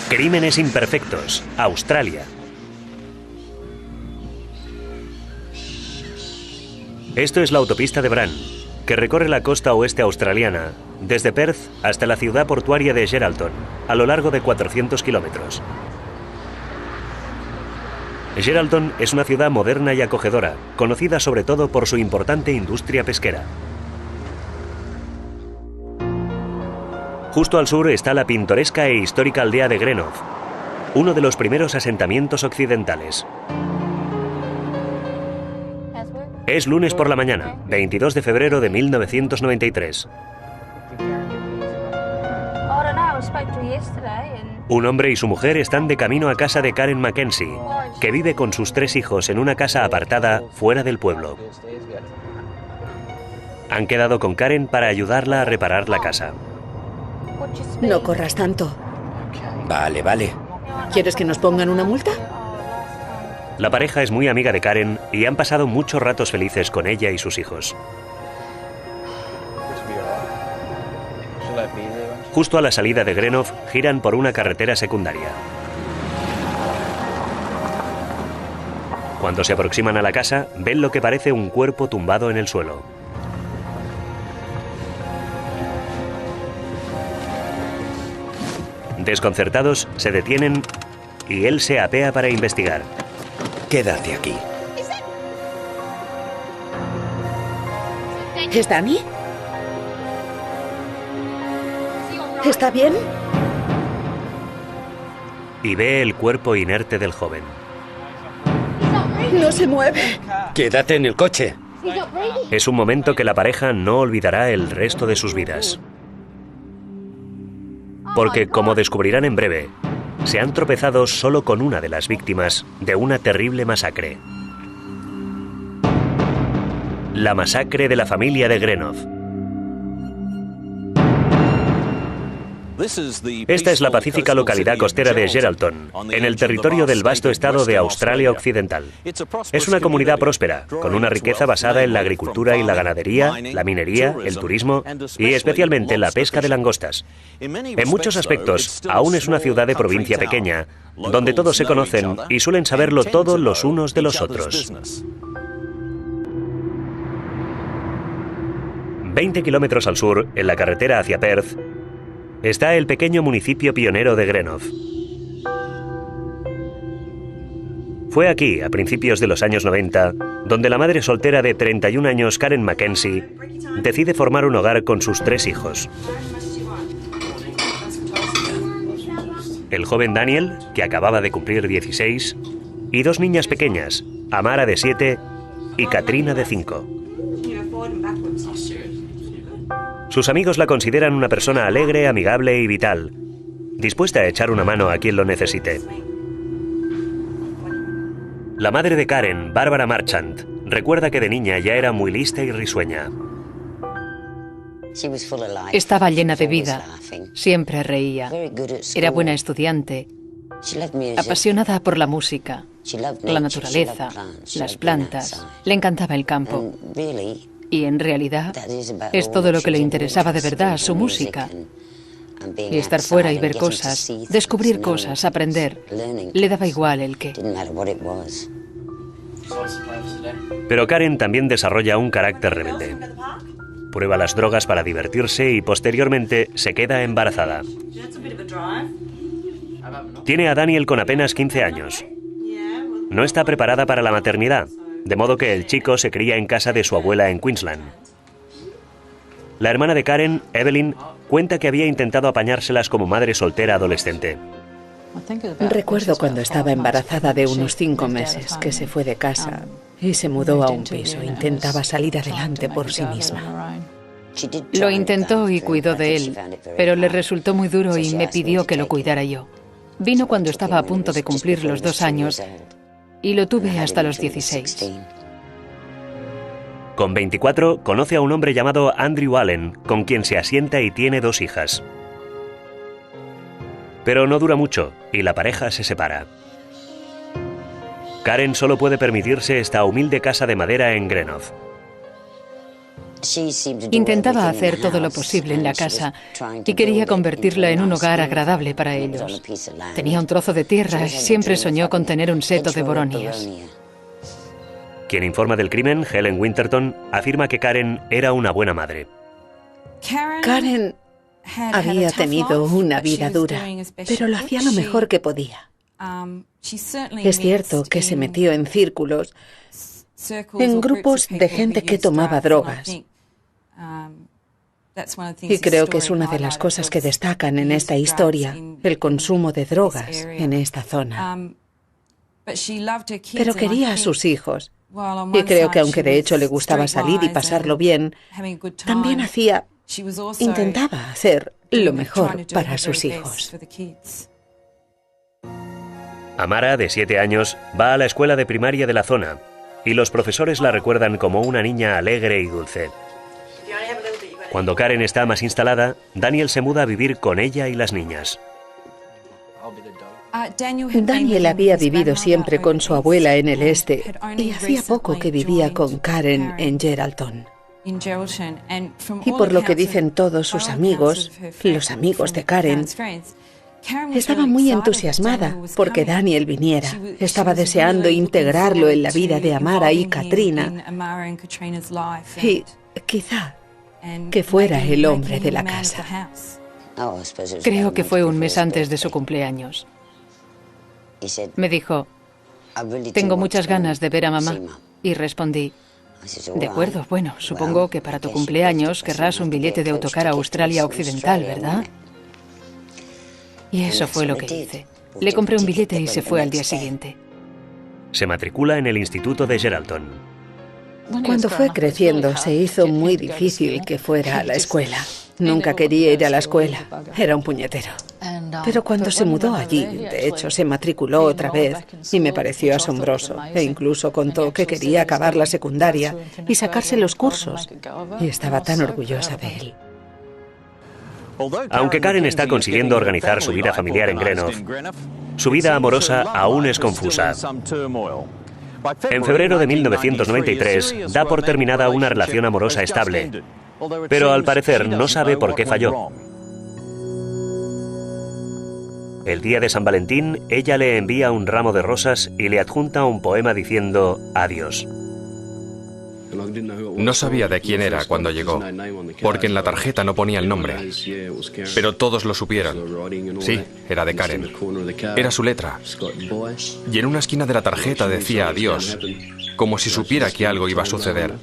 Crímenes imperfectos, Australia. Esto es la autopista de Bran, que recorre la costa oeste australiana, desde Perth hasta la ciudad portuaria de Geraldton, a lo largo de 400 kilómetros. Geraldton es una ciudad moderna y acogedora, conocida sobre todo por su importante industria pesquera. Justo al sur está la pintoresca e histórica aldea de Greenough, uno de los primeros asentamientos occidentales. Es lunes por la mañana, 22 de febrero de 1993. Un hombre y su mujer están de camino a casa de Karen Mackenzie, que vive con sus 3 hijos en una casa apartada fuera del pueblo. Han quedado con Karen para ayudarla a reparar la casa. No corras tanto. Vale, vale. ¿Quieres que nos pongan una multa? La pareja es muy amiga de Karen y han pasado muchos ratos felices con ella y sus hijos. Justo a la salida de Greenough, giran por una carretera secundaria. Cuando se aproximan a la casa, ven lo que parece un cuerpo tumbado en el suelo. Desconcertados, se detienen y él se apea para investigar. Quédate aquí. ¿Es Danny? ¿Está bien? Y ve el cuerpo inerte del joven. No se mueve. Quédate en el coche. Es un momento que la pareja no olvidará el resto de sus vidas. Porque, como descubrirán en breve, se han tropezado solo con una de las víctimas de una terrible masacre. La masacre de la familia de Greenough. Esta es la pacífica localidad costera de Geraldton, en el territorio del vasto estado de Australia Occidental. Es una comunidad próspera, con una riqueza basada en la agricultura y la ganadería, la minería, el turismo y especialmente la pesca de langostas. En muchos aspectos, aún es una ciudad de provincia pequeña, donde todos se conocen y suelen saberlo todo los unos de los otros. 20 kilómetros al sur, en la carretera hacia Perth, está el pequeño municipio pionero de Greenough. Fue aquí, a principios de los años 90, donde la madre soltera de 31 años, Karen Mackenzie, decide formar un hogar con sus 3 hijos. El joven Daniel, que acababa de cumplir 16, y 2 niñas pequeñas, Amara de 7 y Katrina de 5. Sus amigos la consideran una persona alegre, amigable y vital, dispuesta a echar una mano a quien lo necesite. La madre de Karen, Barbara Marchant, recuerda que de niña ya era muy lista y risueña. Estaba llena de vida, siempre reía, era buena estudiante, apasionada por la música, la naturaleza, las plantas, le encantaba el campo. Y en realidad es todo lo que le interesaba de verdad, su música. Y estar fuera y ver cosas, descubrir cosas, aprender, le daba igual el qué. Pero Karen también desarrolla un carácter rebelde. Prueba las drogas para divertirse y posteriormente se queda embarazada. Tiene a Daniel con apenas 15 años. No está preparada para la maternidad, de modo que el chico se cría en casa de su abuela en Queensland. La hermana de Karen, Evelyn, cuenta que había intentado apañárselas como madre soltera adolescente. Recuerdo cuando estaba embarazada de unos 5 meses, que se fue de casa y se mudó a un piso. Intentaba salir adelante por sí misma. Lo intentó y cuidó de él, pero le resultó muy duro y me pidió que lo cuidara yo. Vino cuando estaba a punto de cumplir los 2 años y lo tuve hasta los 16. Con 24, conoce a un hombre llamado Andrew Allen, con quien se asienta y tiene 2 hijas. Pero no dura mucho y la pareja se separa. Karen solo puede permitirse esta humilde casa de madera en Greenough. Intentaba hacer todo lo posible en la casa y quería convertirla en un hogar agradable para ellos. Tenía un trozo de tierra y siempre soñó con tener un seto de boronias. Quien informa del crimen, Helen Winterton, afirma que Karen era una buena madre. Karen había tenido una vida dura, pero lo hacía lo mejor que podía. Es cierto que se metió en círculos, en grupos de gente que tomaba drogas. Y creo que es una de las cosas que destacan en esta historia, el consumo de drogas en esta zona. Pero quería a sus hijos. Y creo que aunque de hecho le gustaba salir y pasarlo bien, también intentaba hacer lo mejor para sus hijos. Amara, de 7 años, va a la escuela de primaria de la zona y los profesores la recuerdan como una niña alegre y dulce. Cuando Karen está más instalada, Daniel se muda a vivir con ella y las niñas. Daniel había vivido siempre con su abuela en el este y hacía poco que vivía con Karen en Geraldton. Y por lo que dicen todos sus amigos, los amigos de Karen, estaba muy entusiasmada porque Daniel viniera. Estaba deseando integrarlo en la vida de Amara y Katrina y quizá que fuera el hombre de la casa. Creo que fue un mes antes de su cumpleaños. Me dijo, tengo muchas ganas de ver a mamá. Y respondí, de acuerdo, bueno, supongo que para tu cumpleaños querrás un billete de autocar a Australia Occidental, ¿verdad? Y eso fue lo que hice. Le compré un billete y se fue al día siguiente. Se matricula en el instituto de Geraldton. Cuando fue creciendo se hizo muy difícil que fuera a la escuela. Nunca quería ir a la escuela. Era un puñetero. Pero cuando se mudó allí, de hecho, se matriculó otra vez y me pareció asombroso. E incluso contó que quería acabar la secundaria y sacarse los cursos. Y estaba tan orgullosa de él. Aunque Karen está consiguiendo organizar su vida familiar en Greenough, su vida amorosa aún es confusa. En febrero de 1993 da por terminada una relación amorosa estable, pero al parecer no sabe por qué falló. El día de San Valentín, ella le envía un ramo de rosas y le adjunta un poema diciendo adiós. No sabía de quién era cuando llegó, porque en la tarjeta no ponía el nombre. Pero todos lo supieron. Sí, era de Karen. Era su letra. Y en una esquina de la tarjeta decía adiós, como si supiera que algo iba a suceder.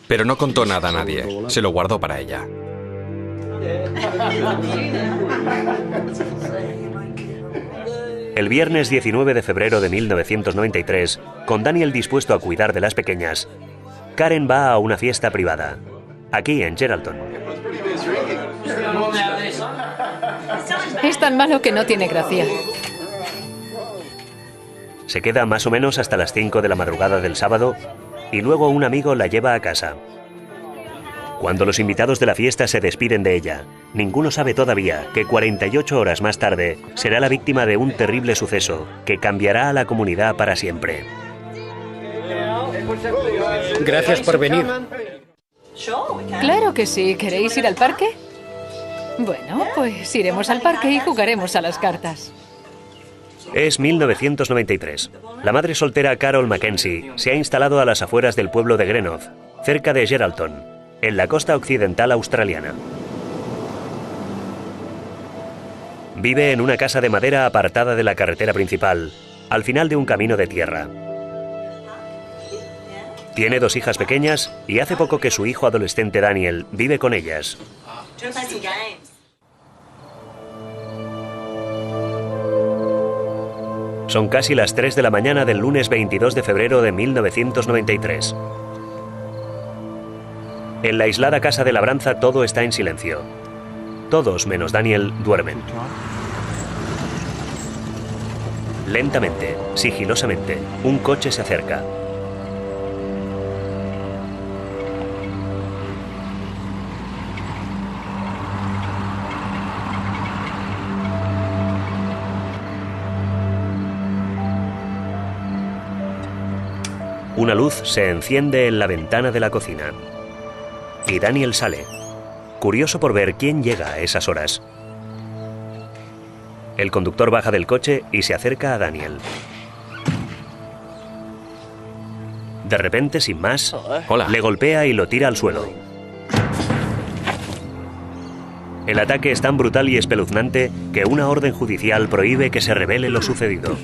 Pero no contó nada a nadie, se lo guardó para ella. El viernes 19 de febrero de 1993, con Daniel dispuesto a cuidar de las pequeñas, Karen va a una fiesta privada, aquí en Geraldton. Es tan malo que no tiene gracia. Se queda más o menos hasta las 5 de la madrugada del sábado y luego un amigo la lleva a casa. Cuando los invitados de la fiesta se despiden de ella, ninguno sabe todavía que 48 horas más tarde será la víctima de un terrible suceso que cambiará a la comunidad para siempre. Gracias por venir. Claro que sí. ¿Queréis ir al parque? Bueno, pues iremos al parque y jugaremos a las cartas. Es 1993. La madre soltera Carol Mackenzie se ha instalado a las afueras del pueblo de Greenough, cerca de Geraldton, en la costa occidental australiana. Vive en una casa de madera apartada de la carretera principal, al final de un camino de tierra. Tiene 2 hijas pequeñas y hace poco que su hijo adolescente Daniel vive con ellas. Son casi las 3 de la mañana del lunes 22 de febrero de 1993. En la aislada casa de labranza todo está en silencio. Todos, menos Daniel, duermen. Lentamente, sigilosamente, un coche se acerca. Una luz se enciende en la ventana de la cocina. y Daniel sale, curioso por ver quién llega a esas horas. El conductor baja del coche y se acerca a Daniel. De repente, sin más, Hola. le golpea y lo tira al suelo. El ataque es tan brutal y espeluznante que una orden judicial prohíbe que se revele lo sucedido.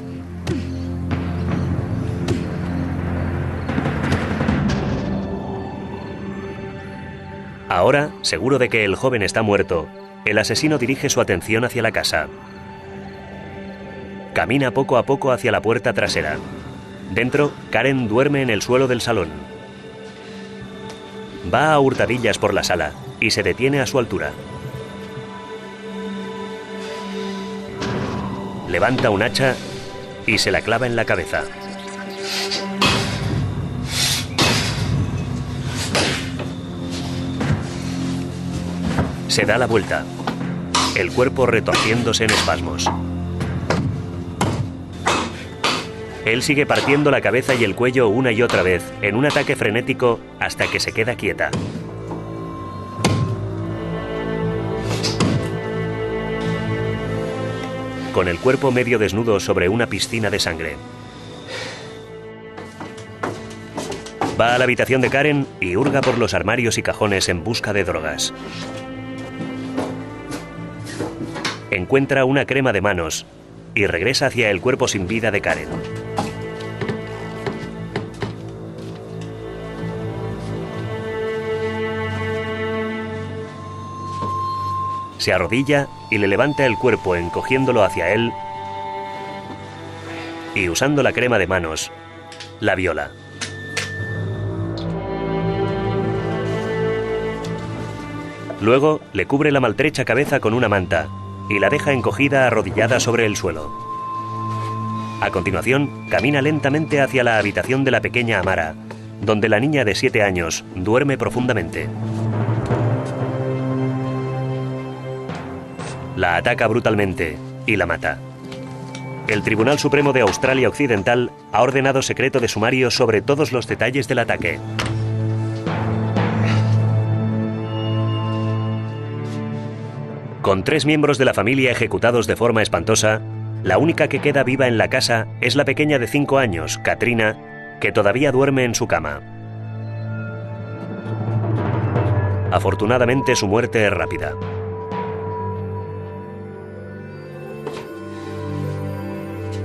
Ahora, seguro de que el joven está muerto, el asesino dirige su atención hacia la casa. Camina poco a poco hacia la puerta trasera. Dentro, Karen duerme en el suelo del salón. Va a hurtadillas por la sala y se detiene a su altura. Levanta un hacha y se la clava en la cabeza. Se da la vuelta, el cuerpo retorciéndose en espasmos. Él sigue partiendo la cabeza y el cuello una y otra vez, en un ataque frenético, hasta que se queda quieta. Con el cuerpo medio desnudo sobre una piscina de sangre. Va a la habitación de Karen y hurga por los armarios y cajones en busca de drogas. Encuentra una crema de manos y regresa hacia el cuerpo sin vida de Karen. Se arrodilla y le levanta el cuerpo encogiéndolo hacia él y, usando la crema de manos, la viola. Luego le cubre la maltrecha cabeza con una manta y la deja encogida arrodillada sobre el suelo. A continuación, camina lentamente hacia la habitación de la pequeña Amara, donde la niña de 7 años duerme profundamente. La ataca brutalmente y la mata. El Tribunal Supremo de Australia Occidental ha ordenado secreto de sumario sobre todos los detalles del ataque. Con 3 miembros de la familia ejecutados de forma espantosa, la única que queda viva en la casa es la pequeña de 5 años, Katrina, que todavía duerme en su cama. Afortunadamente, su muerte es rápida.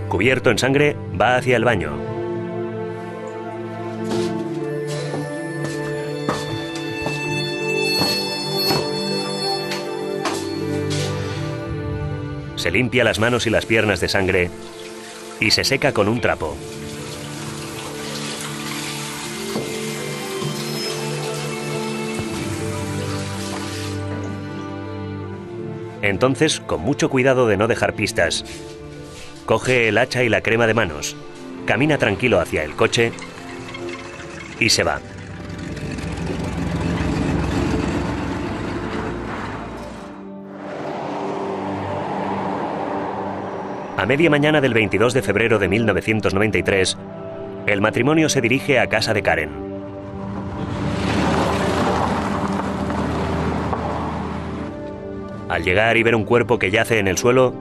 Cubierto en sangre, va hacia el baño. Se limpia las manos y las piernas de sangre y se seca con un trapo. Entonces, con mucho cuidado de no dejar pistas, coge el hacha y la crema de manos, camina tranquilo hacia el coche y se va. A media mañana del 22 de febrero de 1993, el matrimonio se dirige a casa de Karen. Al llegar y ver un cuerpo que yace en el suelo,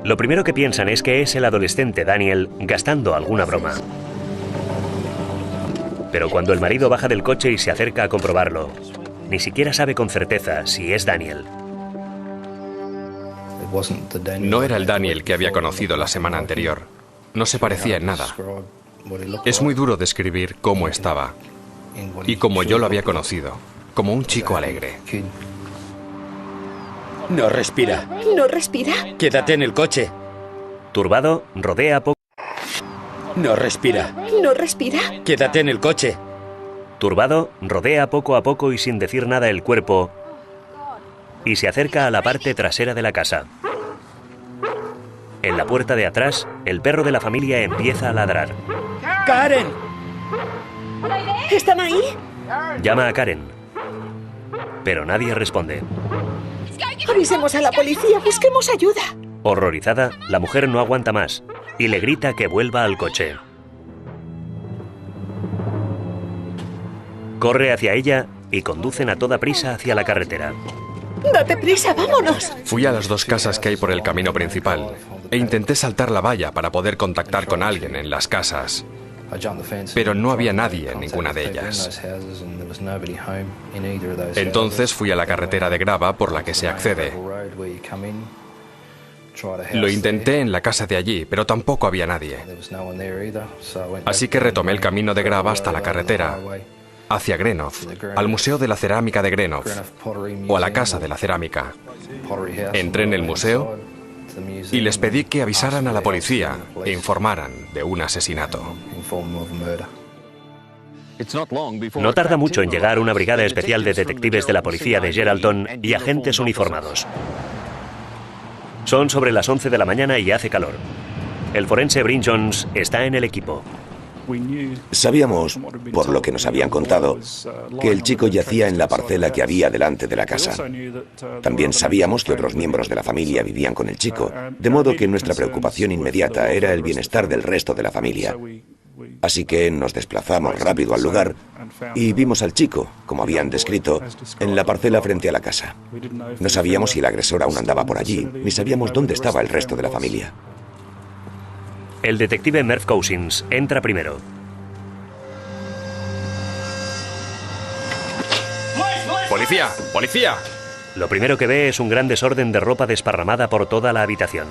lo primero que piensan es que es el adolescente Daniel gastando alguna broma. Pero cuando el marido baja del coche y se acerca a comprobarlo, ni siquiera sabe con certeza si es Daniel. No era el Daniel que había conocido la semana anterior. No se parecía en nada. Es muy duro describir cómo estaba y cómo yo lo había conocido, como un chico alegre. No respira. ¿No respira? Quédate en el coche. Turbado, rodea poco. No respira. ¿No respira? Quédate en el coche. Turbado, rodea poco a poco y sin decir nada el cuerpo y se acerca a la parte trasera de la casa. En la puerta de atrás, el perro de la familia empieza a ladrar. ¡Karen! ¿Están ahí? Llama a Karen, pero nadie responde. Avisemos a la policía, busquemos ayuda. Horrorizada, la mujer no aguanta más y le grita que vuelva al coche. Corre hacia ella y conducen a toda prisa hacia la carretera. ¡Date prisa, vámonos! Fui a las 2 casas que hay por el camino principal e intenté saltar la valla para poder contactar con alguien en las casas, pero no había nadie en ninguna de ellas. Entonces fui a la carretera de grava por la que se accede. Lo intenté en la casa de allí, pero tampoco había nadie. Así que retomé el camino de grava hasta la carretera, hacia Greenough, al Museo de la Cerámica de Greenough, o a la Casa de la Cerámica. Entré en el museo y les pedí que avisaran a la policía e informaran de un asesinato. No tarda mucho en llegar una brigada especial de detectives de la policía de Geraldton y agentes uniformados. Son sobre las 11 de la mañana y hace calor. El forense Bryn Jones está en el equipo. Sabíamos, por lo que nos habían contado, que el chico yacía en la parcela que había delante de la casa. También sabíamos que otros miembros de la familia vivían con el chico, de modo que nuestra preocupación inmediata era el bienestar del resto de la familia. Así que nos desplazamos rápido al lugar y vimos al chico, como habían descrito, en la parcela frente a la casa. No sabíamos si el agresor aún andaba por allí, ni sabíamos dónde estaba el resto de la familia. El detective Merv Cousins entra primero. ¡Policía! ¡Policía! Lo primero que ve es un gran desorden de ropa desparramada por toda la habitación.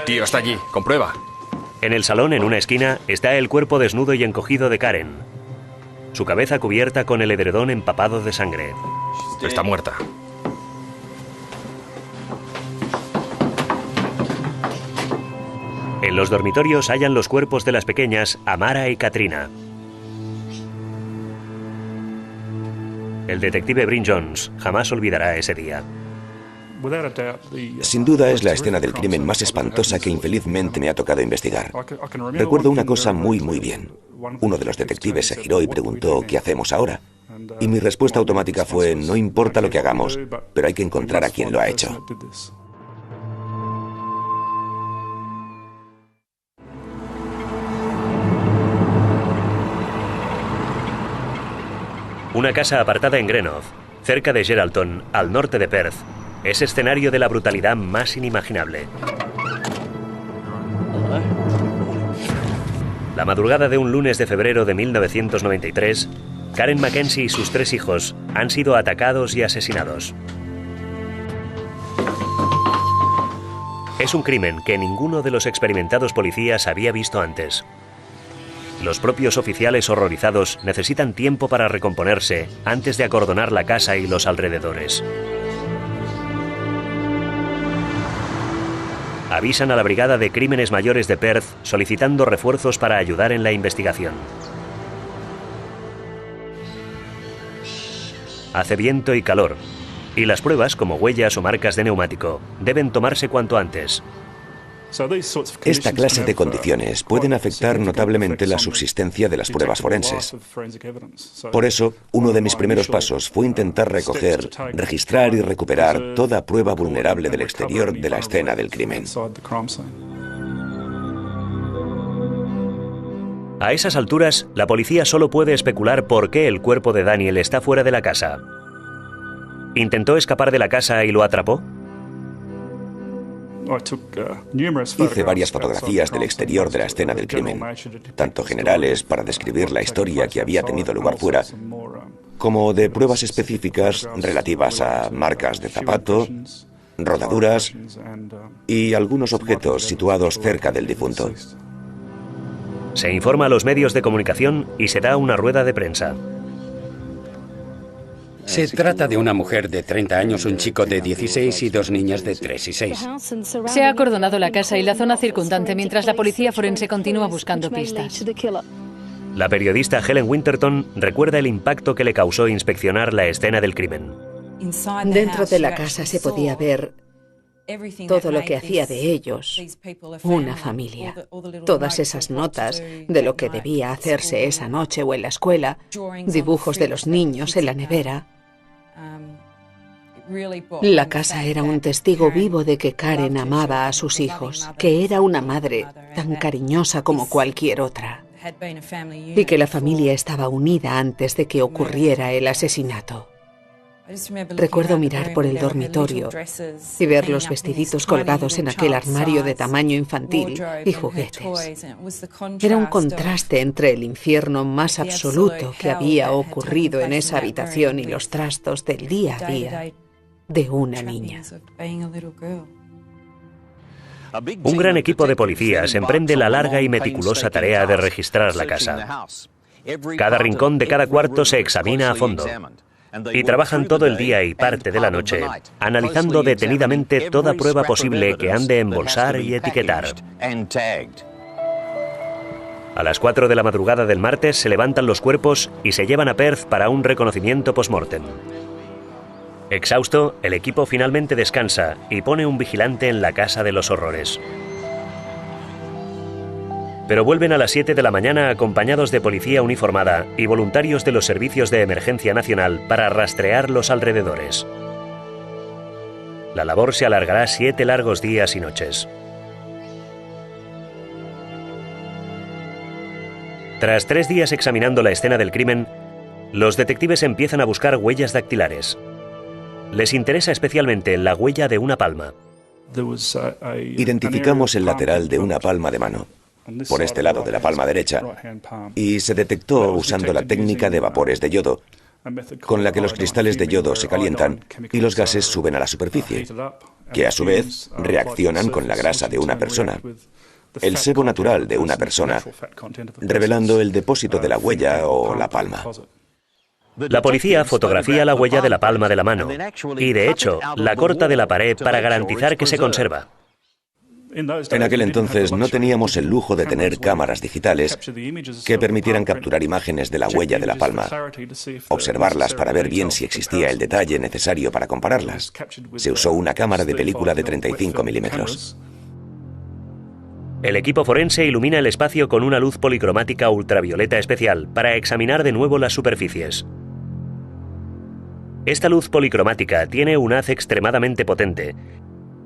Tío, está allí. Comprueba. En el salón, en una esquina, está el cuerpo desnudo y encogido de Karen. Su cabeza cubierta con el edredón empapado de sangre. Está muerta. En los dormitorios hallan los cuerpos de las pequeñas Amara y Katrina. El detective Bryn Jones jamás olvidará ese día. Sin duda es la escena del crimen más espantosa que infelizmente me ha tocado investigar. Recuerdo una cosa muy bien. Uno de los detectives se giró y preguntó ¿qué hacemos ahora? Y mi respuesta automática fue no importa lo que hagamos, pero hay que encontrar a quien lo ha hecho. Una casa apartada en Greenough, cerca de Geraldton, al norte de Perth, es escenario de la brutalidad más inimaginable. La madrugada de un lunes de febrero de 1993, Karen Mackenzie y sus 3 hijos han sido atacados y asesinados. Es un crimen que ninguno de los experimentados policías había visto antes. Los propios oficiales horrorizados necesitan tiempo para recomponerse antes de acordonar la casa y los alrededores. Avisan a la Brigada de Crímenes Mayores de Perth solicitando refuerzos para ayudar en la investigación. Hace viento y calor, y las pruebas, como huellas o marcas de neumático, deben tomarse cuanto antes. Esta clase de condiciones pueden afectar notablemente la subsistencia de las pruebas forenses. Por eso, uno de mis primeros pasos fue intentar recoger, registrar y recuperar toda prueba vulnerable del exterior de la escena del crimen. A esas alturas, la policía solo puede especular por qué el cuerpo de Daniel está fuera de la casa. ¿Intentó escapar de la casa y lo atrapó? Hice varias fotografías del exterior de la escena del crimen, tanto generales para describir la historia que había tenido lugar fuera, como de pruebas específicas relativas a marcas de zapato, rodaduras y algunos objetos situados cerca del difunto. Se informa a los medios de comunicación y se da una rueda de prensa. Se trata de una mujer de 30 años, un chico de 16 y 2 niñas de 3 y 6. Se ha acordonado la casa y la zona circundante mientras la policía forense continúa buscando pistas. La periodista Helen Winterton recuerda el impacto que le causó inspeccionar la escena del crimen. Dentro de la casa se podía ver todo lo que hacía de ellos una familia. Todas esas notas de lo que debía hacerse esa noche o en la escuela, dibujos de los niños en la nevera. La casa era un testigo vivo de que Karen amaba a sus hijos, que era una madre tan cariñosa como cualquier otra. y que la familia estaba unida antes de que ocurriera el asesinato. Recuerdo mirar por el dormitorio y ver los vestiditos colgados en aquel armario de tamaño infantil y juguetes. Era un contraste entre el infierno más absoluto que había ocurrido en esa habitación y los trastos del día a día de una niña. Un gran equipo de policías emprende la larga y meticulosa tarea de registrar la casa. Cada rincón de cada cuarto se examina a fondo. Y trabajan todo el día y parte de la noche, analizando detenidamente toda prueba posible que han de embolsar y etiquetar. A las 4 de la madrugada del martes se levantan los cuerpos y se llevan a Perth para un reconocimiento post-mortem. Exhausto, el equipo finalmente descansa y pone un vigilante en la casa de los horrores. Pero vuelven a las 7 de la mañana acompañados de policía uniformada y voluntarios de los servicios de emergencia nacional para rastrear los alrededores. La labor se alargará 7 largos días y noches. Tras 3 días examinando la escena del crimen, los detectives empiezan a buscar huellas dactilares. Les interesa especialmente la huella de una palma. Identificamos el lateral de una palma de mano, por este lado de la palma derecha, y se detectó usando la técnica de vapores de yodo, con la que los cristales de yodo se calientan y los gases suben a la superficie, que a su vez reaccionan con la grasa de una persona, el sebo natural de una persona, revelando el depósito de la huella o la palma. La policía fotografía la huella de la palma de la mano y, de hecho, la corta de la pared para garantizar que se conserva. En aquel entonces no teníamos el lujo de tener cámaras digitales que permitieran capturar imágenes de la huella de la palma, observarlas para ver bien si existía el detalle necesario para compararlas. Se usó una cámara de película de 35 milímetros. El equipo forense ilumina el espacio con una luz policromática ultravioleta especial para examinar de nuevo las superficies. Esta luz policromática tiene un haz extremadamente potente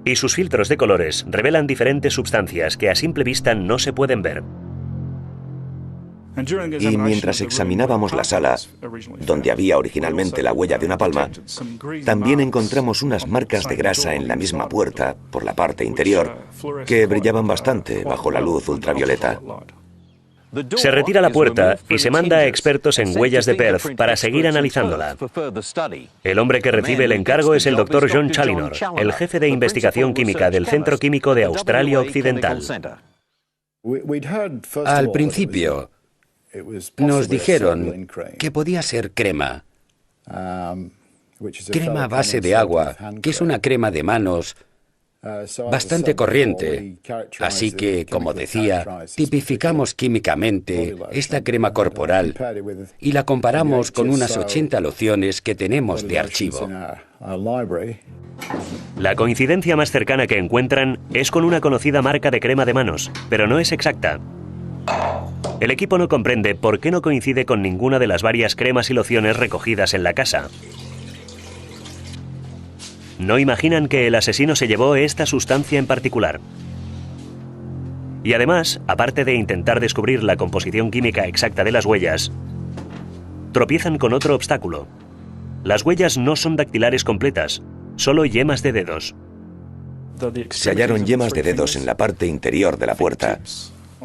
y sus filtros de colores revelan diferentes sustancias que a simple vista no se pueden ver. Y mientras examinábamos la sala, donde había originalmente la huella de una palma, también encontramos unas marcas de grasa en la misma puerta, por la parte interior, que brillaban bastante bajo la luz ultravioleta. Se retira la puerta y se manda a expertos en huellas de Perth para seguir analizándola. El hombre que recibe el encargo es el Dr. John Challinor, el jefe de investigación química del Centro Químico de Australia Occidental. Al principio, nos dijeron que podía ser crema. Crema a base de agua, que es una crema de manos bastante corriente. Así que, como decía, tipificamos químicamente esta crema corporal y la comparamos con unas 80 lociones que tenemos de archivo. La coincidencia más cercana que encuentran es con una conocida marca de crema de manos, pero no es exacta. El equipo no comprende por qué no coincide con ninguna de las varias cremas y lociones recogidas en la casa. No imaginan que el asesino se llevó esta sustancia en particular. Y además, aparte de intentar descubrir la composición química exacta de las huellas, tropiezan con otro obstáculo. Las huellas no son dactilares completas, solo yemas de dedos. Se hallaron yemas de dedos en la parte interior de la puerta,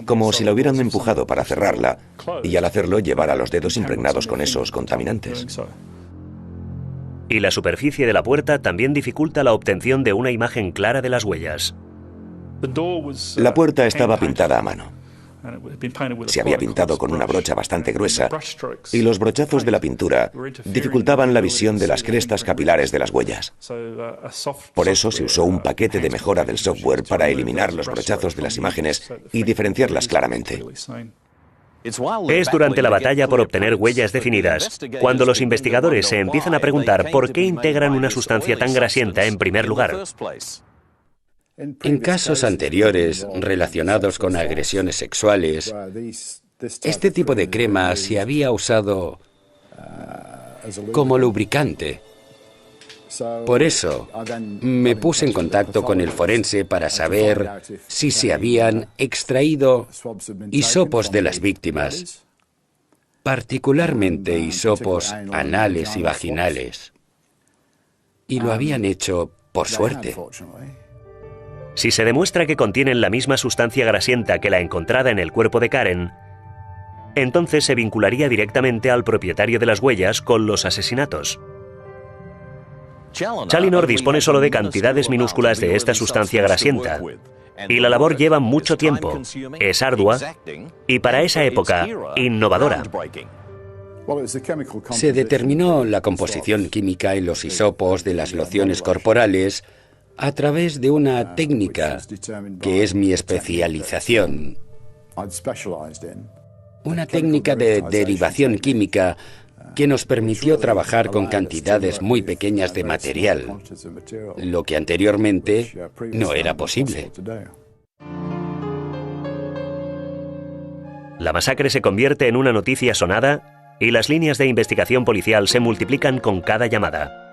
como si la hubieran empujado para cerrarla, y al hacerlo llevara los dedos impregnados con esos contaminantes. Y la superficie de la puerta también dificulta la obtención de una imagen clara de las huellas. La puerta estaba pintada a mano. Se había pintado con una brocha bastante gruesa y los brochazos de la pintura dificultaban la visión de las crestas capilares de las huellas. Por eso se usó un paquete de mejora del software para eliminar los brochazos de las imágenes y diferenciarlas claramente. Es durante la batalla por obtener huellas definidas cuando los investigadores se empiezan a preguntar por qué integran una sustancia tan grasienta en primer lugar. En casos anteriores relacionados con agresiones sexuales, este tipo de crema se había usado como lubricante. Por eso, me puse en contacto con el forense para saber si se habían extraído hisopos de las víctimas, particularmente hisopos anales y vaginales. Y lo habían hecho por suerte. Si se demuestra que contienen la misma sustancia grasienta que la encontrada en el cuerpo de Karen, entonces se vincularía directamente al propietario de las huellas con los asesinatos. Challinor dispone solo de cantidades minúsculas de esta sustancia grasienta, y la labor lleva mucho tiempo, es ardua y para esa época innovadora. Se determinó la composición química en los hisopos de las lociones corporales a través de una técnica que es mi especialización. Una técnica de derivación química que nos permitió trabajar con cantidades muy pequeñas de material, lo que anteriormente no era posible. La masacre se convierte en una noticia sonada y las líneas de investigación policial se multiplican con cada llamada.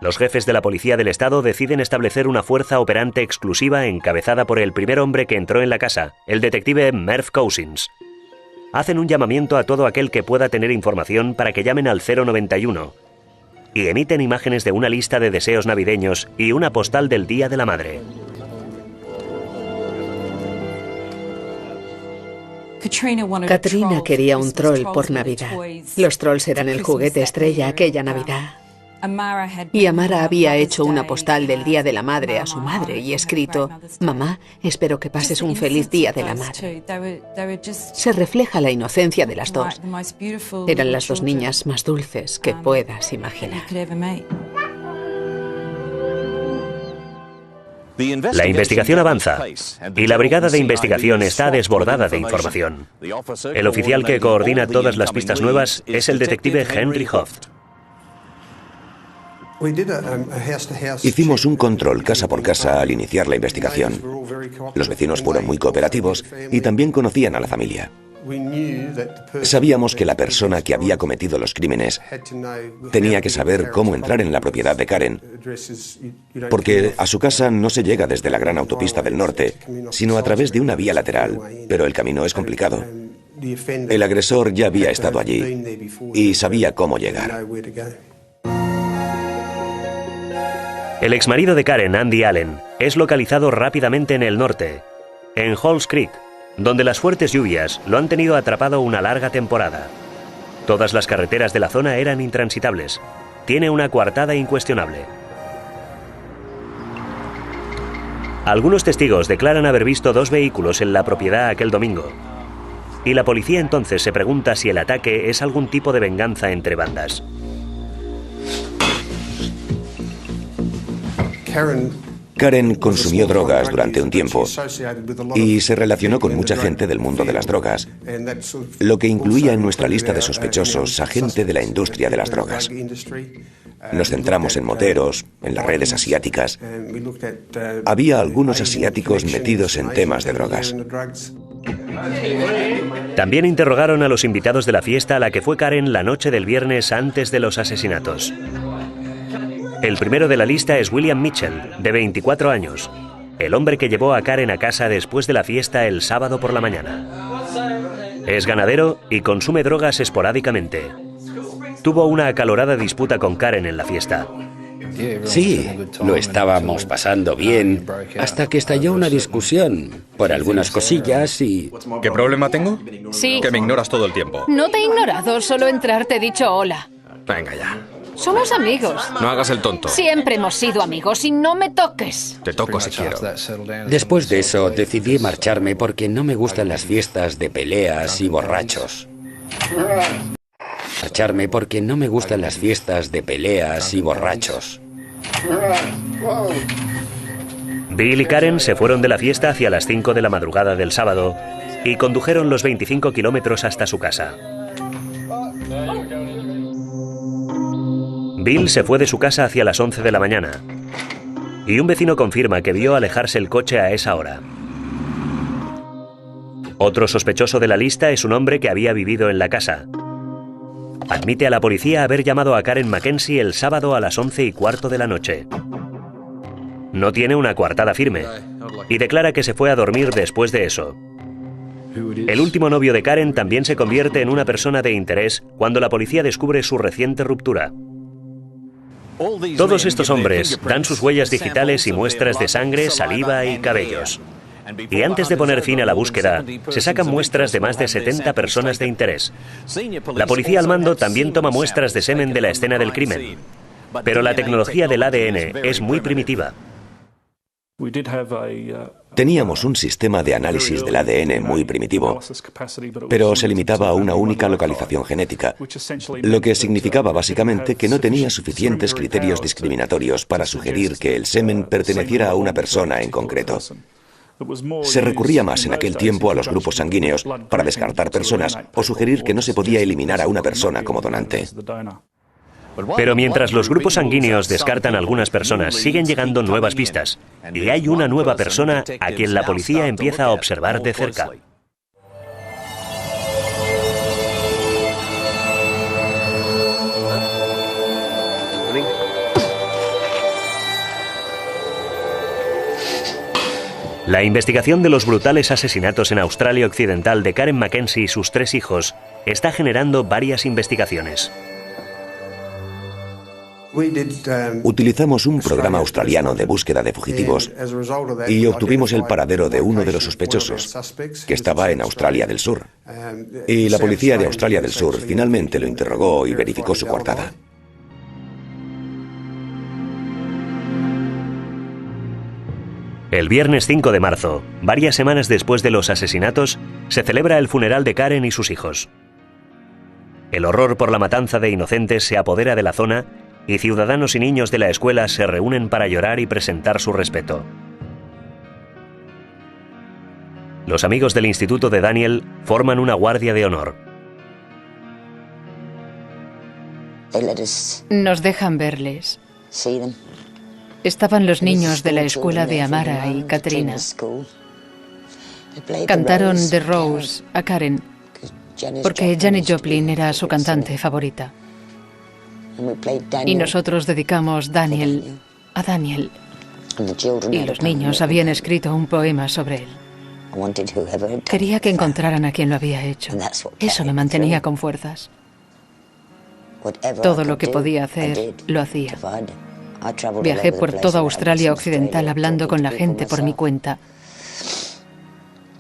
Los jefes de la policía del estado deciden establecer una fuerza operante exclusiva encabezada por el primer hombre que entró en la casa, el detective Merv Cousins. Hacen un llamamiento a todo aquel que pueda tener información para que llamen al 091 y emiten imágenes de una lista de deseos navideños y una postal del Día de la Madre. Katrina quería un troll por Navidad. Los trolls eran el juguete estrella aquella Navidad. Y Amara había hecho una postal del Día de la Madre a su madre y escrito: «Mamá, espero que pases un feliz Día de la Madre». Se refleja la inocencia de las dos. Eran las dos niñas más dulces que puedas imaginar. La investigación avanza y la brigada de investigación está desbordada de información. El oficial que coordina todas las pistas nuevas es el detective Henry Hoft. Hicimos un control casa por casa al iniciar la investigación. Los vecinos fueron muy cooperativos y también conocían a la familia. Sabíamos que la persona que había cometido los crímenes tenía que saber cómo entrar en la propiedad de Karen, porque a su casa no se llega desde la gran autopista del norte, sino a través de una vía lateral, pero el camino es complicado. El agresor ya había estado allí y sabía cómo llegar. El exmarido de Karen, Andy Allen, es localizado rápidamente en el norte, en Halls Creek, donde las fuertes lluvias lo han tenido atrapado una larga temporada. Todas las carreteras de la zona eran intransitables. Tiene una coartada incuestionable. Algunos testigos declaran haber visto 2 vehículos en la propiedad aquel domingo. Y la policía entonces se pregunta si el ataque es algún tipo de venganza entre bandas. Karen consumió drogas durante un tiempo y se relacionó con mucha gente del mundo de las drogas, lo que incluía en nuestra lista de sospechosos a gente de la industria de las drogas. Nos centramos en moteros, en las redes asiáticas. Había algunos asiáticos metidos en temas de drogas. También interrogaron a los invitados de la fiesta a la que fue Karen la noche del viernes antes de los asesinatos. El primero de la lista es William Mitchell, de 24 años, el hombre que llevó a Karen a casa después de la fiesta el sábado por la mañana. Es ganadero y consume drogas esporádicamente. Tuvo una acalorada disputa con Karen en la fiesta. Sí, lo estábamos pasando bien, hasta que estalló una discusión por algunas cosillas y... ¿Qué problema tengo? Sí. Que me ignoras todo el tiempo. No te he ignorado, solo entrar te he dicho hola. Venga ya. Somos amigos. No hagas el tonto. Siempre hemos sido amigos y no me toques. Te toco si quiero. Después de eso decidí marcharme porque no me gustan las fiestas de peleas y borrachos. Marcharme porque no me gustan las fiestas de peleas y borrachos. Bill y Karen se fueron de la fiesta hacia las 5 de la madrugada del sábado y condujeron los 25 kilómetros hasta su casa. Bill se fue de su casa hacia las 11 de la mañana y un vecino confirma que vio alejarse el coche a esa hora. Otro sospechoso de la lista es un hombre que había vivido en la casa. Admite a la policía haber llamado a Karen Mackenzie el sábado a las 11:15 de la noche. No tiene una coartada firme y declara que se fue a dormir después de eso. El último novio de Karen también se convierte en una persona de interés cuando la policía descubre su reciente ruptura. Todos estos hombres dan sus huellas digitales y muestras de sangre, saliva y cabellos. Y antes de poner fin a la búsqueda, se sacan muestras de más de 70 personas de interés. La policía al mando también toma muestras de semen de la escena del crimen. Pero la tecnología del ADN es muy primitiva. Teníamos un sistema de análisis del ADN muy primitivo, pero se limitaba a una única localización genética, lo que significaba básicamente que no tenía suficientes criterios discriminatorios para sugerir que el semen perteneciera a una persona en concreto. Se recurría más en aquel tiempo a los grupos sanguíneos para descartar personas o sugerir que no se podía eliminar a una persona como donante. Pero mientras los grupos sanguíneos descartan a algunas personas, siguen llegando nuevas pistas. Y hay una nueva persona a quien la policía empieza a observar de cerca. La investigación de los brutales asesinatos en Australia Occidental de Karen Mackenzie y sus 3 hijos está generando varias investigaciones. Utilizamos un programa australiano de búsqueda de fugitivos y obtuvimos el paradero de uno de los sospechosos, que estaba en Australia del Sur. Y la policía de Australia del Sur finalmente lo interrogó y verificó su coartada. El viernes 5 de marzo, varias semanas después de los asesinatos, se celebra el funeral de Karen y sus hijos. El horror por la matanza de inocentes se apodera de la zona y ciudadanos y niños de la escuela se reúnen para llorar y presentar su respeto. Los amigos del instituto de Daniel forman una guardia de honor. Nos dejan verles. Estaban los niños de la escuela de Amara y Katrina. Cantaron The Rose a Karen, porque Janis Joplin era su cantante favorita. Y nosotros dedicamos Daniel a Daniel. Y los niños habían escrito un poema sobre él. Quería que encontraran a quien lo había hecho. Eso me mantenía con fuerzas. Todo lo que podía hacer, lo hacía. Viajé por toda Australia Occidental hablando con la gente por mi cuenta.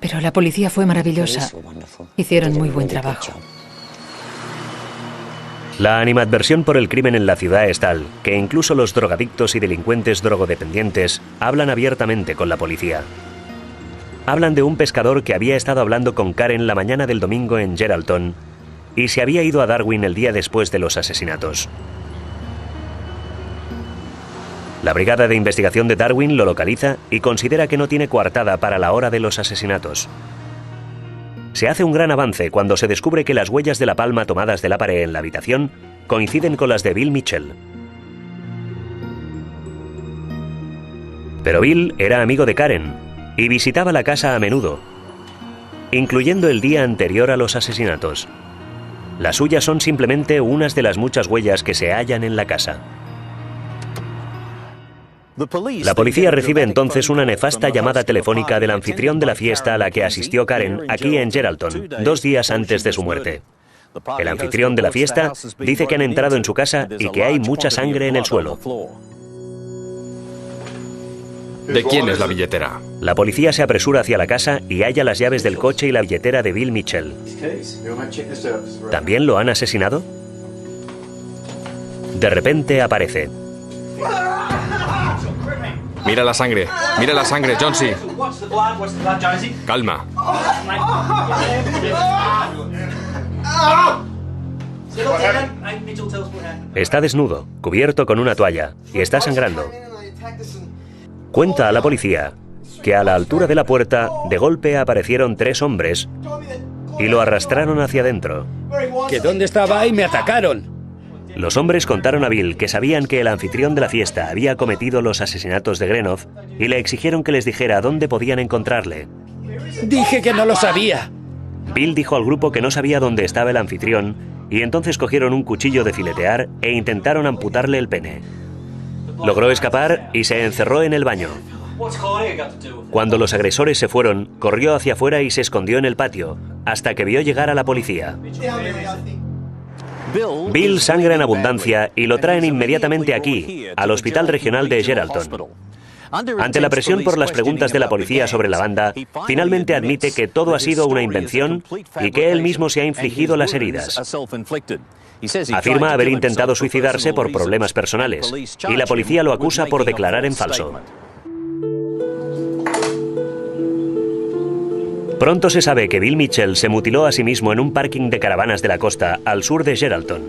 Pero la policía fue maravillosa. Hicieron muy buen trabajo. La animadversión por el crimen en la ciudad es tal que incluso los drogadictos y delincuentes drogodependientes hablan abiertamente con la policía. Hablan de un pescador que había estado hablando con Karen la mañana del domingo en Geraldton y se había ido a Darwin el día después de los asesinatos. La Brigada de Investigación de Darwin lo localiza y considera que no tiene coartada para la hora de los asesinatos. Se hace un gran avance cuando se descubre que las huellas de la palma tomadas de la pared en la habitación coinciden con las de Bill Mitchell. Pero Bill era amigo de Karen y visitaba la casa a menudo, incluyendo el día anterior a los asesinatos. Las suyas son simplemente unas de las muchas huellas que se hallan en la casa. La policía recibe entonces una nefasta llamada telefónica del anfitrión de la fiesta a la que asistió Karen aquí en Geraldton, 2 días antes de su muerte. El anfitrión de la fiesta dice que han entrado en su casa y que hay mucha sangre en el suelo. ¿De quién es la billetera? La policía se apresura hacia la casa y halla las llaves del coche y la billetera de Bill Mitchell. ¿También lo han asesinado? De repente aparece. Mira la sangre, Jonesy. Calma. Está desnudo, cubierto con una toalla, y está sangrando. Cuenta a la policía que a la altura de la puerta, de golpe aparecieron 3 hombres y lo arrastraron hacia adentro. ¿Que dónde estaba y me atacaron? Los hombres contaron a Bill que sabían que el anfitrión de la fiesta había cometido los asesinatos de Greenough y le exigieron que les dijera dónde podían encontrarle. Dije que no lo sabía. Bill dijo al grupo que no sabía dónde estaba el anfitrión y entonces cogieron un cuchillo de filetear e intentaron amputarle el pene. Logró escapar y se encerró en el baño. Cuando los agresores se fueron, corrió hacia afuera y se escondió en el patio, hasta que vio llegar a la policía. Bill sangra en abundancia y lo traen inmediatamente aquí, al Hospital Regional de Geraldton. Ante la presión por las preguntas de la policía sobre la banda, finalmente admite que todo ha sido una invención y que él mismo se ha infligido las heridas. Afirma haber intentado suicidarse por problemas personales, y la policía lo acusa por declarar en falso. Pronto se sabe que Bill Mitchell se mutiló a sí mismo en un parking de caravanas de la costa, al sur de Geraldton.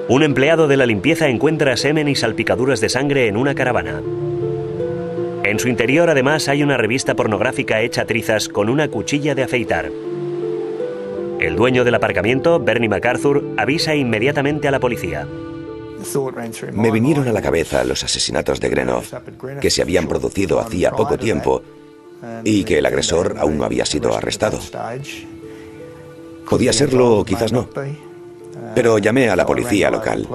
Un empleado de la limpieza encuentra semen y salpicaduras de sangre en una caravana. En su interior, además, hay una revista pornográfica hecha trizas con una cuchilla de afeitar. El dueño del aparcamiento, Bernie MacArthur, avisa inmediatamente a la policía. Me vinieron a la cabeza los asesinatos de Grenov, que se habían producido hacía poco tiempo y que el agresor aún no había sido arrestado. Podía serlo o quizás no. Pero llamé a la policía local.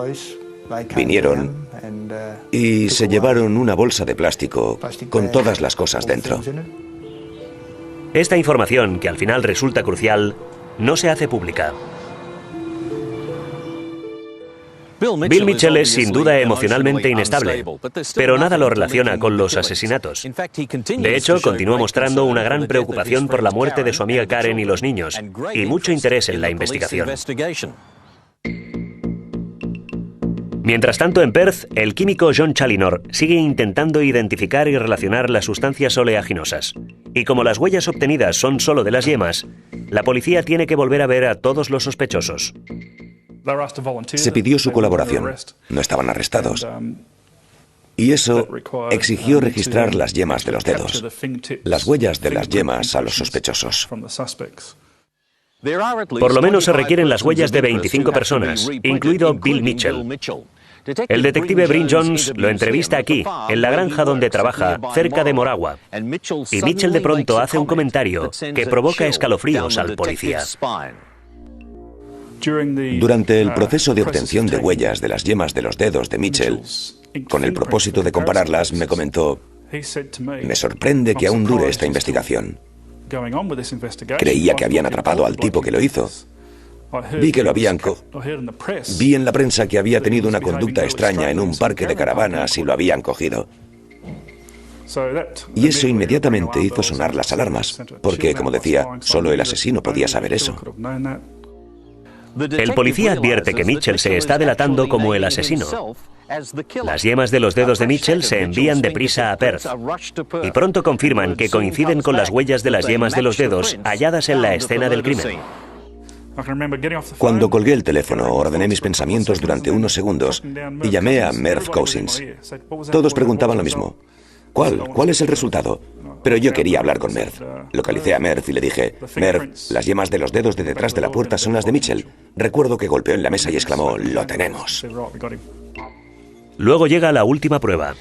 Vinieron y se llevaron una bolsa de plástico con todas las cosas dentro. Esta información, que al final resulta crucial, no se hace pública. Bill Mitchell es sin duda emocionalmente inestable, pero nada lo relaciona con los asesinatos. De hecho, continúa mostrando una gran preocupación por la muerte de su amiga Karen y los niños, y mucho interés en la investigación. Mientras tanto, en Perth, el químico John Challinor sigue intentando identificar y relacionar las sustancias oleaginosas. Y como las huellas obtenidas son solo de las yemas, la policía tiene que volver a ver a todos los sospechosos. Se pidió su colaboración. No estaban arrestados. Y eso exigió registrar las yemas de los dedos, las huellas de las yemas a los sospechosos. Por lo menos se requieren las huellas de 25 personas, incluido Bill Mitchell. El detective Bryn Jones lo entrevista aquí, en la granja donde trabaja, cerca de Morawa. Y Mitchell de pronto hace un comentario que provoca escalofríos al policía. Durante el proceso de obtención de huellas de las yemas de los dedos de Mitchell, con el propósito de compararlas, me comentó: me sorprende que aún dure esta investigación. Creía que habían atrapado al tipo que lo hizo. Vi que lo habían Vi en la prensa que había tenido una conducta extraña en un parque de caravanas y lo habían cogido. Y eso inmediatamente hizo sonar las alarmas, porque, como decía, solo el asesino podía saber eso. El policía advierte que Mitchell se está delatando como el asesino. Las yemas de los dedos de Mitchell se envían deprisa a Perth y pronto confirman que coinciden con las huellas de las yemas de los dedos halladas en la escena del crimen. Cuando colgué el teléfono, ordené mis pensamientos durante unos segundos y llamé a Merv Cousins. Todos preguntaban lo mismo. ¿Cuál es el resultado? Pero yo quería hablar con Merv. Localicé a Merv y le dije: Merv, las yemas de los dedos de detrás de la puerta son las de Mitchell. Recuerdo que golpeó en la mesa y exclamó: ¡lo tenemos! Luego llega la última prueba.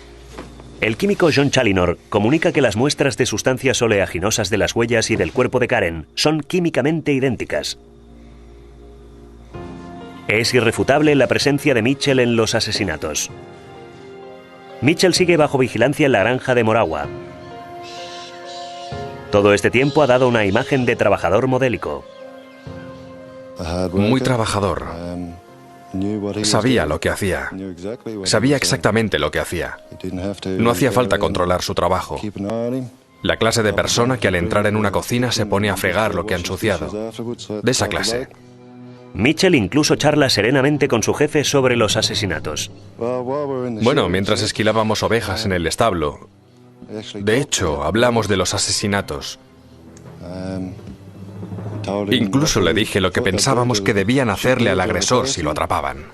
El químico John Challinor comunica que las muestras de sustancias oleaginosas de las huellas y del cuerpo de Karen son químicamente idénticas. Es irrefutable la presencia de Mitchell en los asesinatos. Mitchell sigue bajo vigilancia en la granja de Morawa. Todo este tiempo ha dado una imagen de trabajador modélico. Muy trabajador. Sabía lo que hacía. Sabía exactamente lo que hacía. No hacía falta controlar su trabajo. La clase de persona que al entrar en una cocina se pone a fregar lo que ha ensuciado. De esa clase. Mitchell incluso charla serenamente con su jefe sobre los asesinatos. Bueno, mientras esquilábamos ovejas en el establo. De hecho, hablamos de los asesinatos. Incluso le dije lo que pensábamos que debían hacerle al agresor si lo atrapaban.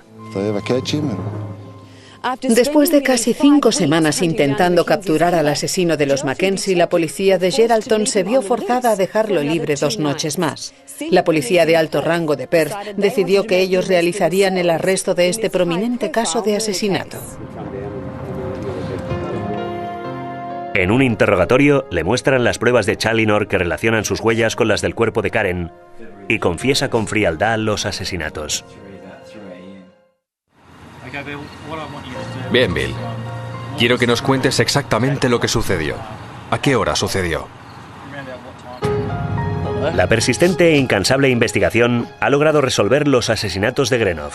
Después de casi 5 semanas intentando capturar al asesino de los Mackenzie, la policía de Geraldton se vio forzada a dejarlo libre 2 noches más. La policía de alto rango de Perth decidió que ellos realizarían el arresto de este prominente caso de asesinato. En un interrogatorio le muestran las pruebas de Challinor que relacionan sus huellas con las del cuerpo de Karen y confiesa con frialdad los asesinatos. Bien, Bill. Quiero que nos cuentes exactamente lo que sucedió. ¿A qué hora sucedió? La persistente e incansable investigación ha logrado resolver los asesinatos de Greenough.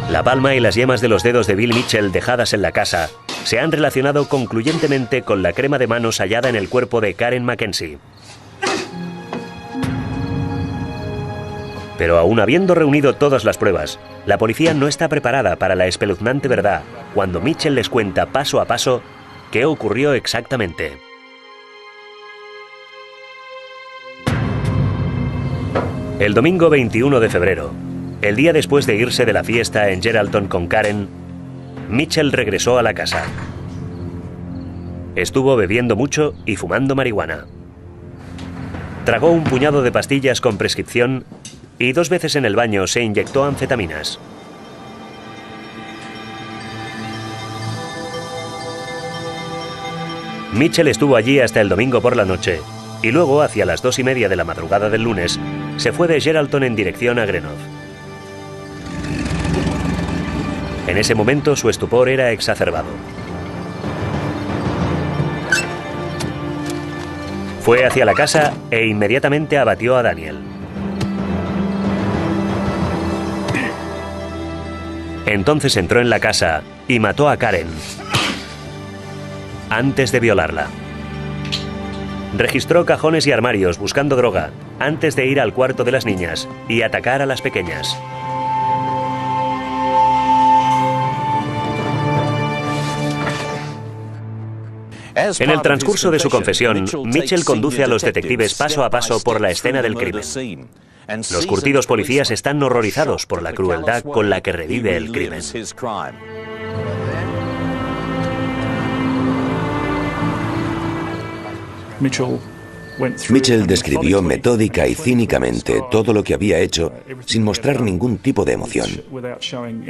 La palma y las yemas de los dedos de Bill Mitchell dejadas en la casa se han relacionado concluyentemente con la crema de manos hallada en el cuerpo de Karen Mackenzie. Pero aún habiendo reunido todas las pruebas, la policía no está preparada para la espeluznante verdad cuando Mitchell les cuenta paso a paso qué ocurrió exactamente. El domingo 21 de febrero, el día después de irse de la fiesta en Geraldton con Karen, Mitchell regresó a la casa. Estuvo bebiendo mucho y fumando marihuana. Tragó un puñado de pastillas con prescripción y 2 veces en el baño se inyectó anfetaminas. Mitchell estuvo allí hasta el domingo por la noche y luego, hacia las 2:30 de la madrugada del lunes, se fue de Geraldton en dirección a Greenough. En ese momento su estupor era exacerbado. Fue hacia la casa e inmediatamente abatió a Daniel. Entonces entró en la casa y mató a Karen antes de violarla. Registró cajones y armarios buscando droga antes de ir al cuarto de las niñas y atacar a las pequeñas. En el transcurso de su confesión, Mitchell conduce a los detectives paso a paso por la escena del crimen. Los curtidos policías están horrorizados por la crueldad con la que revive el crimen. Mitchell describió metódica y cínicamente todo lo que había hecho sin mostrar ningún tipo de emoción,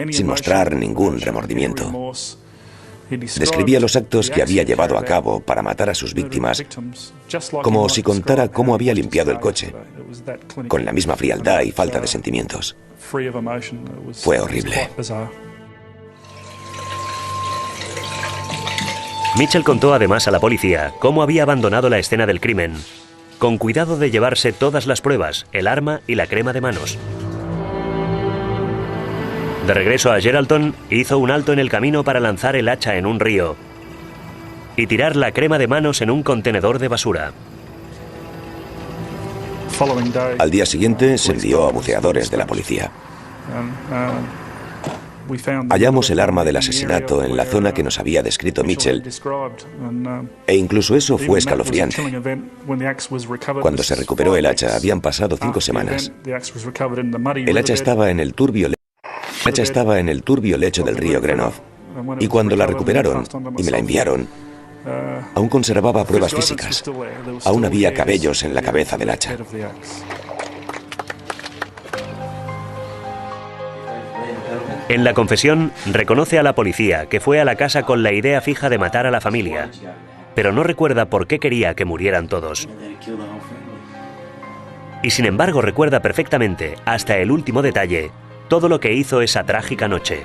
sin mostrar ningún remordimiento. Describía los actos que había llevado a cabo para matar a sus víctimas como si contara cómo había limpiado el coche, con la misma frialdad y falta de sentimientos. Fue horrible. Mitchell contó además a la policía cómo había abandonado la escena del crimen, con cuidado de llevarse todas las pruebas, el arma y la crema de manos. De regreso a Geraldton, hizo un alto en el camino para lanzar el hacha en un río y tirar la crema de manos en un contenedor de basura. Al día siguiente se envió a buceadores de la policía. Hallamos el arma del asesinato en la zona que nos había descrito Mitchell, e incluso eso fue escalofriante. Cuando se recuperó el hacha, habían pasado 5 semanas. El hacha estaba en el turbio lecho del río Greenough, y cuando la recuperaron y me la enviaron, aún conservaba pruebas físicas. Aún había cabellos en la cabeza del hacha. En la confesión, reconoce a la policía que fue a la casa con la idea fija de matar a la familia, pero no recuerda por qué quería que murieran todos. Y sin embargo recuerda perfectamente, hasta el último detalle, todo lo que hizo esa trágica noche.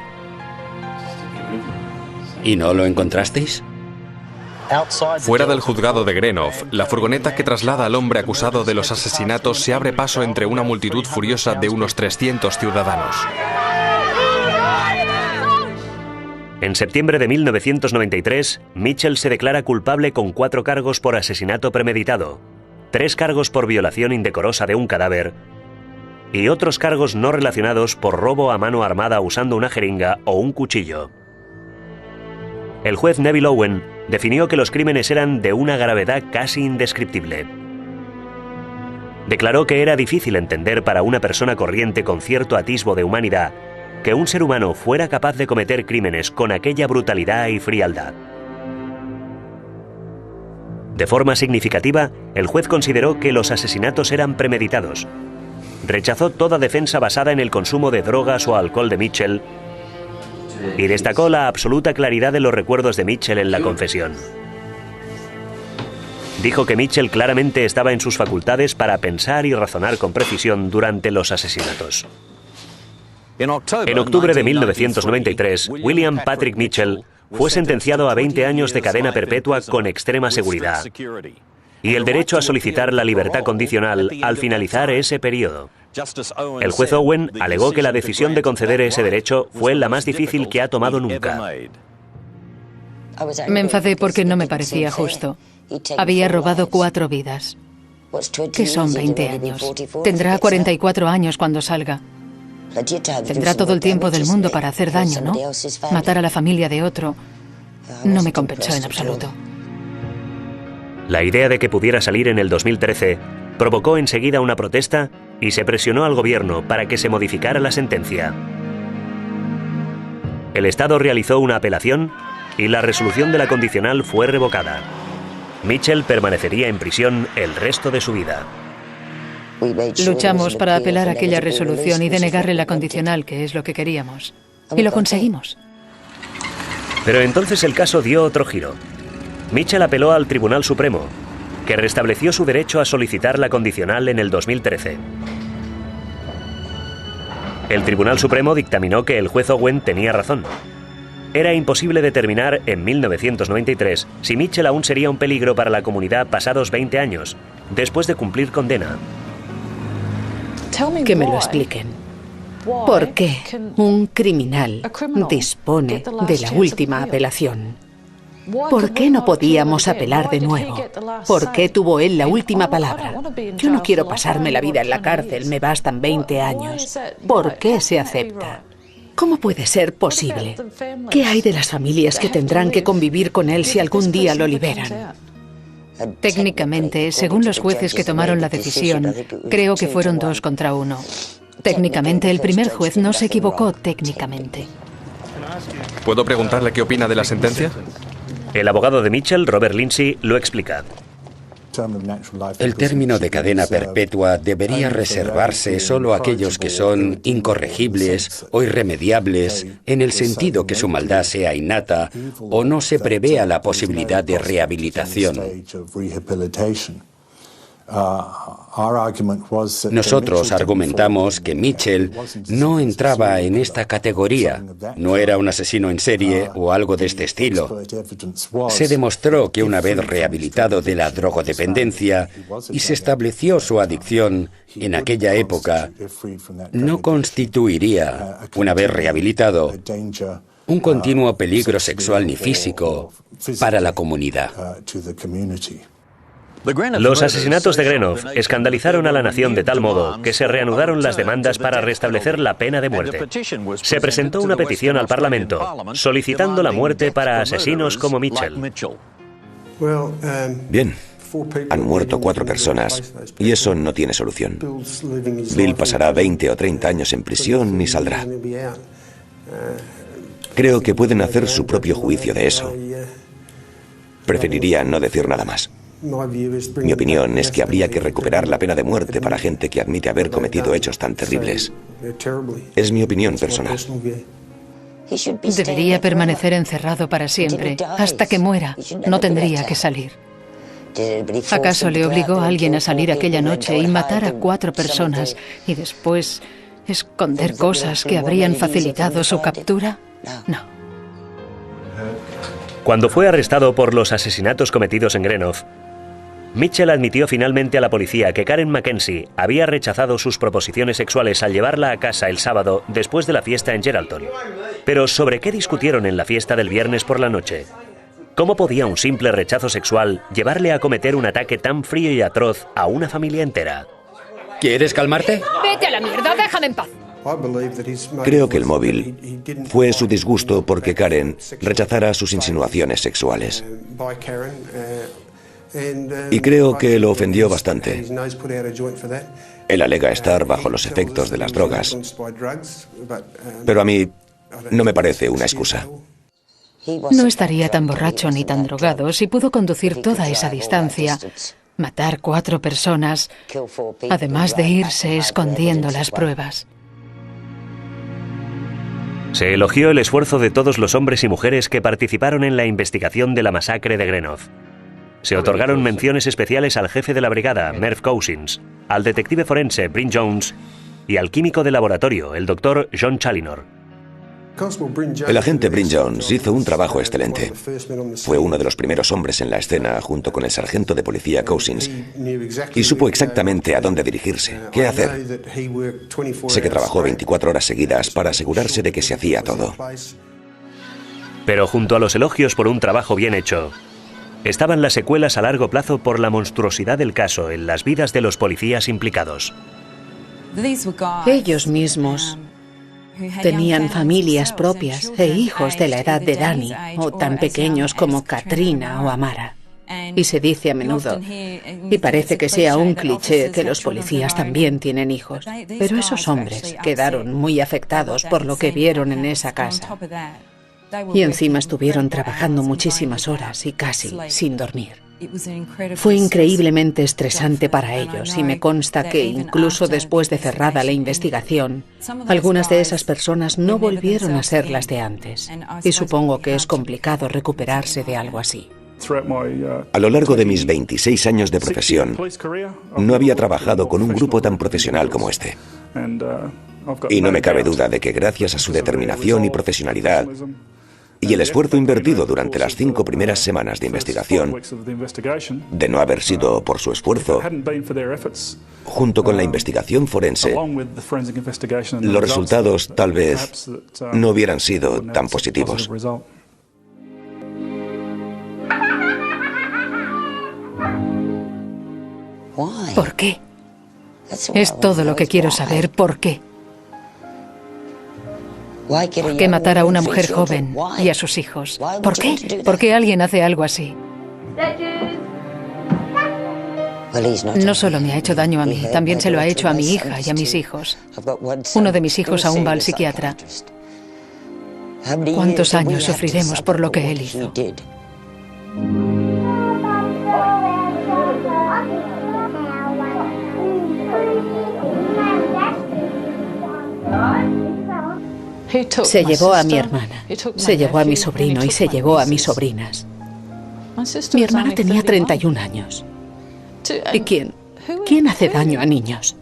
¿Y no lo encontrasteis? Fuera del juzgado de Greenough, la furgoneta que traslada al hombre acusado de los asesinatos se abre paso entre una multitud furiosa de unos 300 ciudadanos. En septiembre de 1993, Mitchell se declara culpable con 4 cargos por asesinato premeditado, 3 cargos por violación indecorosa de un cadáver y otros cargos no relacionados por robo a mano armada usando una jeringa o un cuchillo. El juez Neville Owen definió que los crímenes eran de una gravedad casi indescriptible. Declaró que era difícil entender para una persona corriente con cierto atisbo de humanidad que un ser humano fuera capaz de cometer crímenes con aquella brutalidad y frialdad. De forma significativa, el juez consideró que los asesinatos eran premeditados. Rechazó toda defensa basada en el consumo de drogas o alcohol de Mitchell y destacó la absoluta claridad de los recuerdos de Mitchell en la confesión. dijo que Mitchell claramente estaba en sus facultades para pensar y razonar con precisión durante los asesinatos. En octubre de 1993, William Patrick Mitchell fue sentenciado a 20 años de cadena perpetua con extrema seguridad y el derecho a solicitar la libertad condicional al finalizar ese periodo. El juez Owen alegó que la decisión de conceder ese derecho fue la más difícil que ha tomado nunca. Me enfadé porque no me parecía justo. Había robado 4 vidas. ¿Qué son 20 años? Tendrá 44 años cuando salga. Tendrá todo el tiempo del mundo para hacer daño, ¿no? Matar a la familia de otro no me compensó en absoluto. La idea de que pudiera salir en el 2013 provocó enseguida una protesta y se presionó al gobierno para que se modificara la sentencia. El Estado realizó una apelación y la resolución de la condicional fue revocada. Mitchell permanecería en prisión el resto de su vida. Luchamos para apelar aquella resolución y denegarle la condicional, que es lo que queríamos. Y lo conseguimos. Pero entonces el caso dio otro giro. Mitchell apeló al Tribunal Supremo, que restableció su derecho a solicitar la condicional en el 2013. El Tribunal Supremo dictaminó que el juez Owen tenía razón. Era imposible determinar en 1993 si Mitchell aún sería un peligro para la comunidad pasados 20 años, después de cumplir condena. Que me lo expliquen. ¿Por qué un criminal dispone de la última apelación? ¿Por qué no podíamos apelar de nuevo? ¿Por qué tuvo él la última palabra? Yo no quiero pasarme la vida en la cárcel, me bastan 20 años. ¿Por qué se acepta? ¿Cómo puede ser posible? ¿Qué hay de las familias que tendrán que convivir con él si algún día lo liberan? Técnicamente, según los jueces que tomaron la decisión, creo que fueron 2 contra 1. Técnicamente, el primer juez no se equivocó técnicamente. ¿Puedo preguntarle qué opina de la sentencia? El abogado de Mitchell, Robert Lindsay, lo explica. El término de cadena perpetua debería reservarse solo a aquellos que son incorregibles o irremediables en el sentido que su maldad sea innata o no se prevea la posibilidad de rehabilitación. Nosotros argumentamos que Mitchell no entraba en esta categoría, no era un asesino en serie o algo de este estilo. Se demostró que una vez rehabilitado de la drogodependencia y se estableció su adicción en aquella época, no constituiría, una vez rehabilitado, un continuo peligro sexual ni físico para la comunidad. Los asesinatos de Greenough escandalizaron a la nación de tal modo que se reanudaron las demandas para restablecer la pena de muerte. Se presentó una petición al Parlamento solicitando la muerte para asesinos como Mitchell. Bien, han muerto 4 personas y eso no tiene solución. Bill pasará 20 o 30 años en prisión y saldrá. Creo que pueden hacer su propio juicio de eso. Preferiría no decir nada más. Mi opinión es que habría que recuperar la pena de muerte para gente que admite haber cometido hechos tan terribles. Es mi opinión personal. Debería permanecer encerrado para siempre, hasta que muera. No tendría que salir. ¿Acaso le obligó a alguien a salir aquella noche y matar a 4 personas y después esconder cosas que habrían facilitado su captura? No. Cuando fue arrestado por los asesinatos cometidos en Greenough, Mitchell admitió finalmente a la policía que Karen Mackenzie había rechazado sus proposiciones sexuales al llevarla a casa el sábado después de la fiesta en Geraldton. Pero ¿sobre qué discutieron en la fiesta del viernes por la noche? ¿Cómo podía un simple rechazo sexual llevarle a cometer un ataque tan frío y atroz a una familia entera? ¿Quieres calmarte? ¡Vete a la mierda! ¡Déjame en paz! Creo que el móvil fue su disgusto porque Karen rechazara sus insinuaciones sexuales. Y creo que lo ofendió bastante. Él alega estar bajo los efectos de las drogas. Pero a mí no me parece una excusa. No estaría tan borracho ni tan drogado si pudo conducir toda esa distancia, matar 4 personas, además de irse escondiendo las pruebas. Se elogió el esfuerzo de todos los hombres y mujeres que participaron en la investigación de la masacre de Greenough. Se otorgaron menciones especiales al jefe de la brigada, Merv Cousins, al detective forense, Bryn Jones, y al químico de laboratorio, el doctor John Challinor. El agente Bryn Jones hizo un trabajo excelente. Fue uno de los primeros hombres en la escena junto con el sargento de policía Cousins y supo exactamente a dónde dirigirse, qué hacer. Sé que trabajó 24 horas seguidas para asegurarse de que se hacía todo. Pero junto a los elogios por un trabajo bien hecho, estaban las secuelas a largo plazo por la monstruosidad del caso en las vidas de los policías implicados. Ellos mismos tenían familias propias e hijos de la edad de Danny, o tan pequeños como Katrina o Amara. Y se dice a menudo, y parece que sea un cliché, que los policías también tienen hijos. Pero esos hombres quedaron muy afectados por lo que vieron en esa casa. Y encima estuvieron trabajando muchísimas horas y casi sin dormir. Fue increíblemente estresante para ellos y me consta que incluso después de cerrada la investigación, algunas de esas personas no volvieron a ser las de antes. Y supongo que es complicado recuperarse de algo así. A lo largo de mis 26 años de profesión, no había trabajado con un grupo tan profesional como este. Y no me cabe duda de que gracias a su determinación y profesionalidad, y el esfuerzo invertido durante las 5 primeras semanas de investigación, de no haber sido por su esfuerzo, junto con la investigación forense, los resultados tal vez no hubieran sido tan positivos. ¿Por qué? Es todo lo que quiero saber. ¿Por qué? ¿Por qué matar a una mujer joven y a sus hijos? ¿Por qué? ¿Por qué alguien hace algo así? No solo me ha hecho daño a mí, también se lo ha hecho a mi hija y a mis hijos. Uno de mis hijos aún va al psiquiatra. ¿Cuántos años sufriremos por lo que él hizo? Se llevó a mi hermana, se llevó a mi sobrino y se llevó a mis sobrinas. Mi hermana tenía 31 años. ¿Y quién hace daño a niños?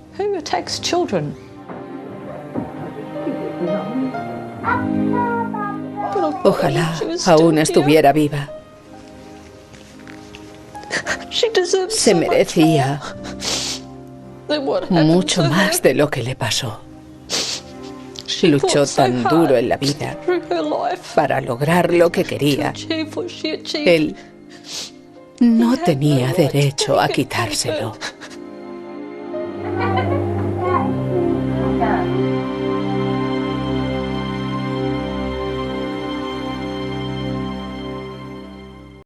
Ojalá aún estuviera viva. Se merecía mucho más de lo que le pasó. Luchó tan duro en la vida para lograr lo que quería. Él no tenía derecho a quitárselo.